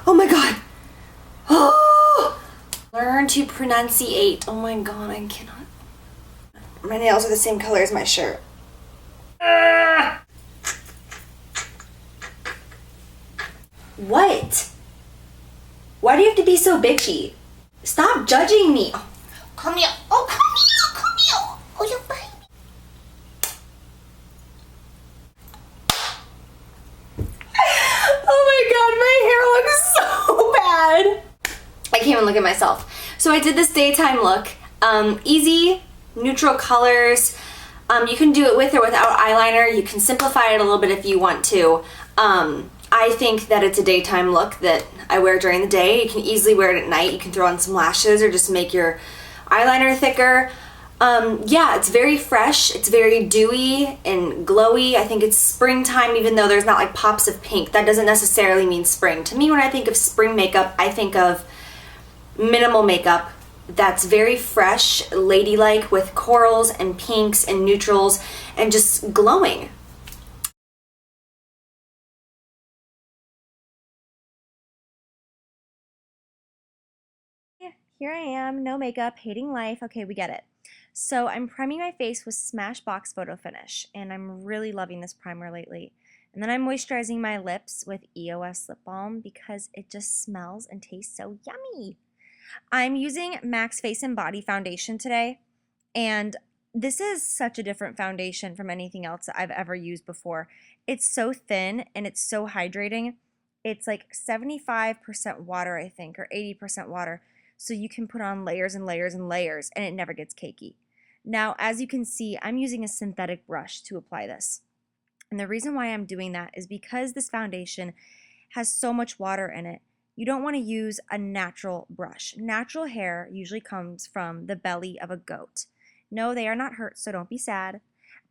Oh my god. Oh! Learn to pronunciate. Oh my god, I cannot. My nails are the same color as my shirt. What? Why do you have to be so bitchy? Stop judging me. Oh, come here. Oh, come here. Come here. Oh, you baby. Oh my god, my hair looks so bad. I can't even look at myself. So I did this daytime look. Easy, neutral colors. You can do it with or without eyeliner. You can simplify it a little bit if you want to. I think that it's a daytime look that I wear during the day. You can easily wear it at night. You can throw on some lashes or just make your eyeliner thicker. Yeah, it's very fresh. It's very dewy and glowy. I think it's springtime, even though there's not like pops of pink. That doesn't necessarily mean spring. To me, when I think of spring makeup, I think of minimal makeup that's very fresh, ladylike, with corals and pinks and neutrals and just glowing. Here I am, no makeup, hating life. Okay, we get it. So I'm priming my face with Smashbox Photo Finish, and I'm really loving this primer lately. And then I'm moisturizing my lips with EOS Lip Balm because it just smells and tastes so yummy. I'm using MAC's Face and Body Foundation today, and this is such a different foundation from anything else that I've ever used before. It's so thin and it's so hydrating. It's like 75% water, I think, or 80% water. So you can put on layers and layers and layers and it never gets cakey. Now, as you can see, I'm using a synthetic brush to apply this. And the reason why I'm doing that is because this foundation has so much water in it. You don't want to use a natural brush. Natural hair usually comes from the belly of a goat. No, they are not hurt, so don't be sad.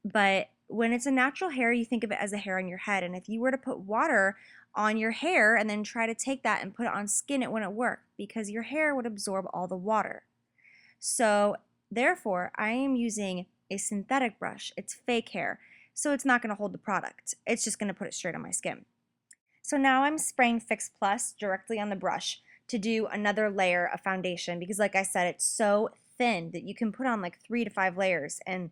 But when it's a natural hair, you think of it as a hair on your head. And if you were to put water on your hair and then try to take that and put it on skin, it wouldn't work because your hair would absorb all the water. So therefore, I am using a synthetic brush. It's fake hair, so it's not going to hold the product. It's just going to put it straight on my skin. So now I'm spraying Fix Plus directly on the brush to do another layer of foundation because like I said, it's so thin that you can put on like 3 to 5 layers and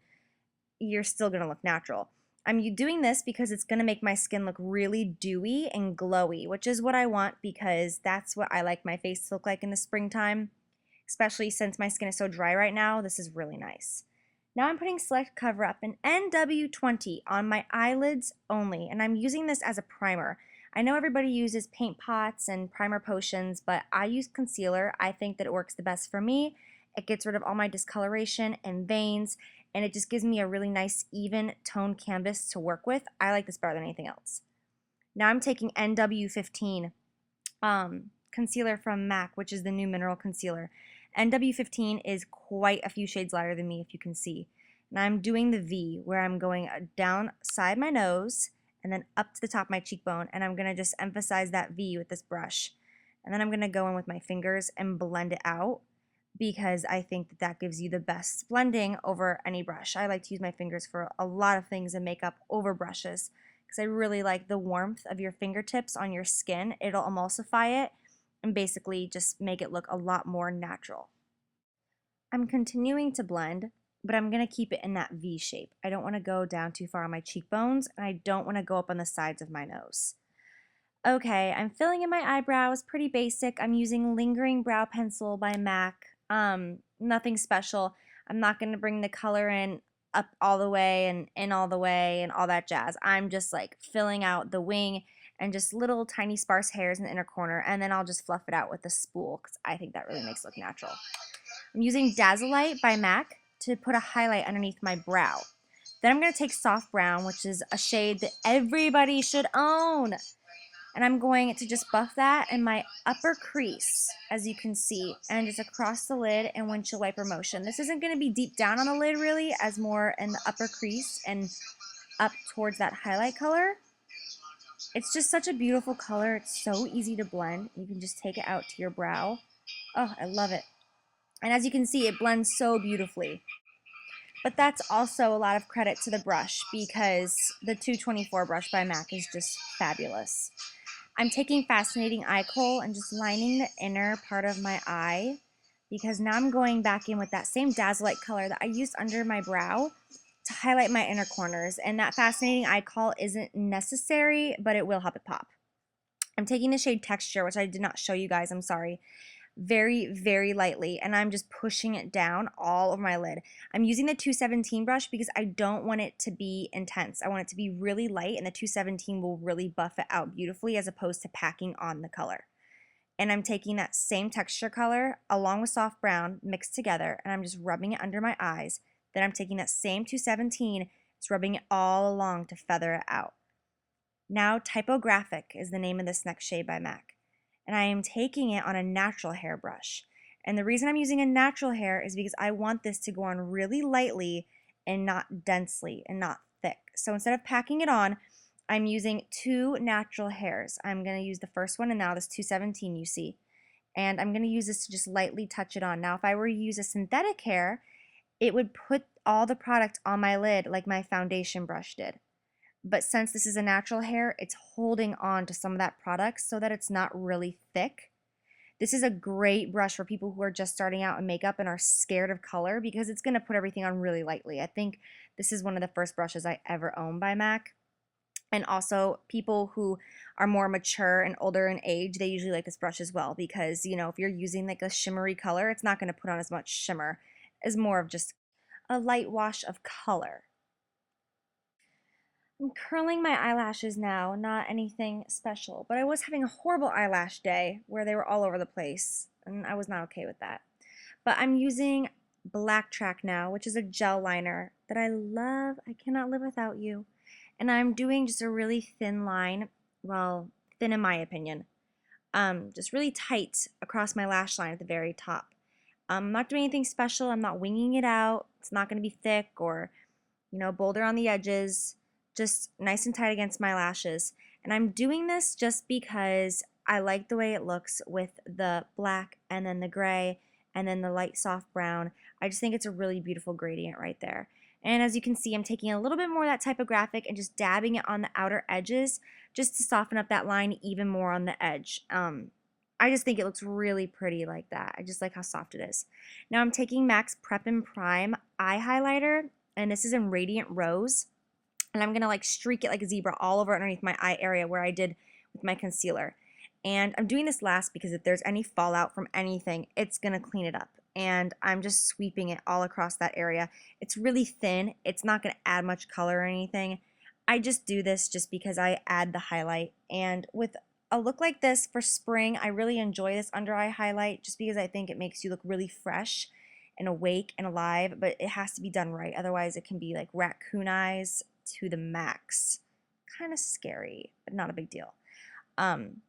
you're still going to look natural. I'm doing this because it's going to make my skin look really dewy and glowy, which is what I want because that's what I like my face to look like in the springtime, especially since my skin is so dry right now. This is really nice. Now I'm putting Select Cover Up in NW20 on my eyelids only, and I'm using this as a primer. I know everybody uses paint pots and primer potions, but I use concealer. I think that it works the best for me. It gets rid of all my discoloration and veins, and it just gives me a really nice even toned canvas to work with. I like this better than anything else. Now I'm taking NW15 concealer from MAC, which is the new mineral concealer. NW15 is quite a few shades lighter than me, if you can see. And I'm doing the V, where I'm going down side my nose and then up to the top of my cheekbone, and I'm going to just emphasize that V with this brush. And then I'm going to go in with my fingers and blend it out because I think that that gives you the best blending over any brush. I like to use my fingers for a lot of things in makeup over brushes because I really like the warmth of your fingertips on your skin. It'll emulsify it and basically just make it look a lot more natural. I'm continuing to blend, but I'm going to keep it in that V shape. I don't want to go down too far on my cheekbones, and I don't want to go up on the sides of my nose. Okay, I'm filling in my eyebrows, pretty basic. I'm using Lingering Brow Pencil by MAC. Nothing special. I'm not going to bring the color in up all the way and in all the way and all that jazz. I'm just like filling out the wing and just little tiny sparse hairs in the inner corner, and then I'll just fluff it out with a spool because I think that really makes it look natural. I'm using Dazzleite by MAC to put a highlight underneath my brow. Then I'm going to take Soft Brown, which is a shade that everybody should own. And I'm going to just buff that in my upper crease, as you can see, and just across the lid and windshield wiper motion. This isn't going to be deep down on the lid really, as more in the upper crease and up towards that highlight color. It's just such a beautiful color. It's so easy to blend. You can just take it out to your brow. Oh, I love it. And as you can see, it blends so beautifully. But that's also a lot of credit to the brush because the 224 brush by MAC is just fabulous. I'm taking Fascinating Eye Kohl and just lining the inner part of my eye because now I'm going back in with that same Dazzle-Light color that I used under my brow to highlight my inner corners. And that Fascinating Eye Kohl isn't necessary, but it will help it pop. I'm taking the shade Texture, which I did not show you guys, I'm sorry, very, very lightly, and I'm just pushing it down all over my lid. I'm using the 217 brush because I don't want it to be intense. I want it to be really light, and the 217 will really buff it out beautifully as opposed to packing on the color. And I'm taking that same texture color along with soft brown mixed together, and I'm just rubbing it under my eyes. Then I'm taking that same 217, just rubbing it all along to feather it out. Now, Typographic is the name of this next shade by MAC, and I am taking it on a natural hair brush. And the reason I'm using a natural hair is because I want this to go on really lightly and not densely and not thick. So instead of packing it on, I'm using two natural hairs. I'm going to use the first one, and now this 217 you see. And I'm going to use this to just lightly touch it on. Now, if I were to use a synthetic hair, it would put all the product on my lid like my foundation brush did. But since this is a natural hair, it's holding on to some of that product so that it's not really thick. This is a great brush for people who are just starting out in makeup and are scared of color because it's going to put everything on really lightly. I think this is one of the first brushes I ever owned by MAC. And also people who are more mature and older in age, they usually like this brush as well because, you know, if you're using like a shimmery color, it's not going to put on as much shimmer. It's more of just a light wash of color. I'm curling my eyelashes now, not anything special, but I was having a horrible eyelash day where they were all over the place, and I was not okay with that. But I'm using Black Track now, which is a gel liner that I love. I cannot live without you. And I'm doing just a really thin line, well, thin in my opinion, just really tight across my lash line at the very top. I'm not doing anything special. I'm not winging it out. It's not going to be thick or, you know, bolder on the edges, just nice and tight against my lashes. And I'm doing this just because I like the way it looks with the black and then the gray and then the light soft brown. I just think it's a really beautiful gradient right there. And as you can see, I'm taking a little bit more of that typographic and just dabbing it on the outer edges just to soften up that line even more on the edge. I just think it looks really pretty like that. I just like how soft it is. Now I'm taking MAC's Prep and Prime eye highlighter, and this is in Radiant Rose. And I'm going to like streak it like a zebra all over underneath my eye area where I did with my concealer. And I'm doing this last because if there's any fallout from anything, it's going to clean it up. And I'm just sweeping it all across that area. It's really thin. It's not going to add much color or anything. I just do this just because I add the highlight. And with a look like this for spring, I really enjoy this under eye highlight just because I think it makes you look really fresh and awake and alive, but it has to be done right. Otherwise, it can be like raccoon eyes to the max. Kind of scary, but not a big deal. I'm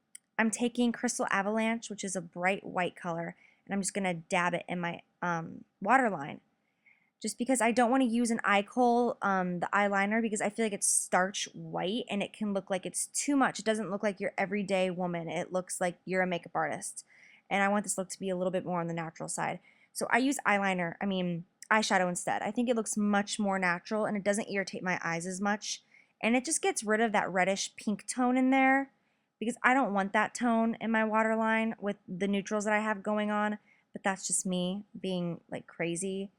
taking Crystal Avalanche, which is a bright white color, and I'm just going to dab it in my waterline. Just because I don't want to use an eye kohl, the eyeliner, because I feel like it's starch white and it can look like it's too much. It doesn't look like your everyday woman. It looks like you're a makeup artist. And I want this look to be a little bit more on the natural side. So I use eyeshadow instead. I think it looks much more natural and it doesn't irritate my eyes as much. And it just gets rid of that reddish pink tone in there because I don't want that tone in my waterline with the neutrals that I have going on. But that's just me being like crazy.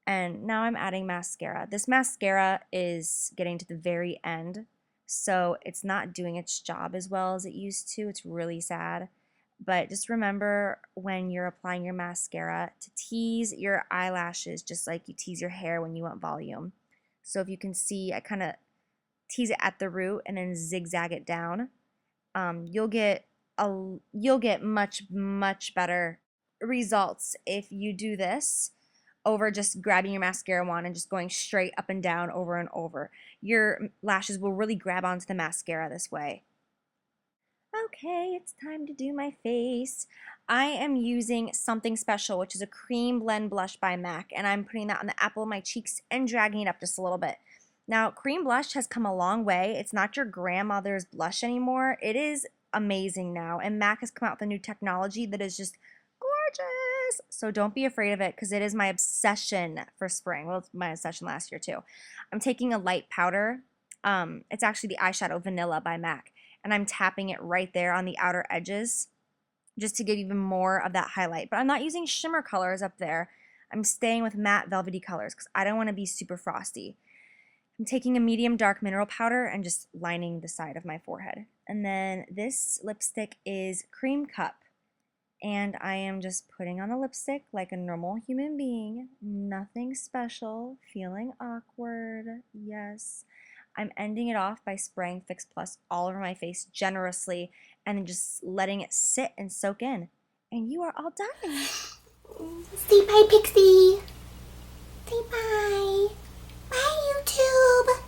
And now I'm adding mascara. This mascara is getting to the very end, so it's not doing its job as well as it used to. It's really sad. But just remember when you're applying your mascara to tease your eyelashes just like you tease your hair when you want volume. So if you can see, I kind of tease it at the root and then zigzag it down. You'll get much better results if you do this over just grabbing your mascara wand and just going straight up and down over and over. Your lashes will really grab onto the mascara this way. Okay, it's time to do my face. I am using Something Special, which is a cream blend blush by MAC, and I'm putting that on the apple of my cheeks and dragging it up just a little bit. Now, cream blush has come a long way. It's not your grandmother's blush anymore. It is amazing now, and MAC has come out with a new technology that is just gorgeous. So don't be afraid of it because it is my obsession for spring. Well, it's my obsession last year too. I'm taking a light powder. It's actually the eyeshadow Vanilla by MAC. and I'm tapping it right there on the outer edges just to give even more of that highlight. But I'm not using shimmer colors up there. I'm staying with matte velvety colors because I don't want to be super frosty. I'm taking a medium dark mineral powder and just lining the side of my forehead. And then this lipstick is Cream Cup. And I am just putting on the lipstick like a normal human being. Nothing special. Feeling awkward. Yes. I'm ending it off by spraying Fix Plus all over my face generously and then just letting it sit and soak in. And you are all done. Say bye, Pixie. Say bye. Bye, YouTube.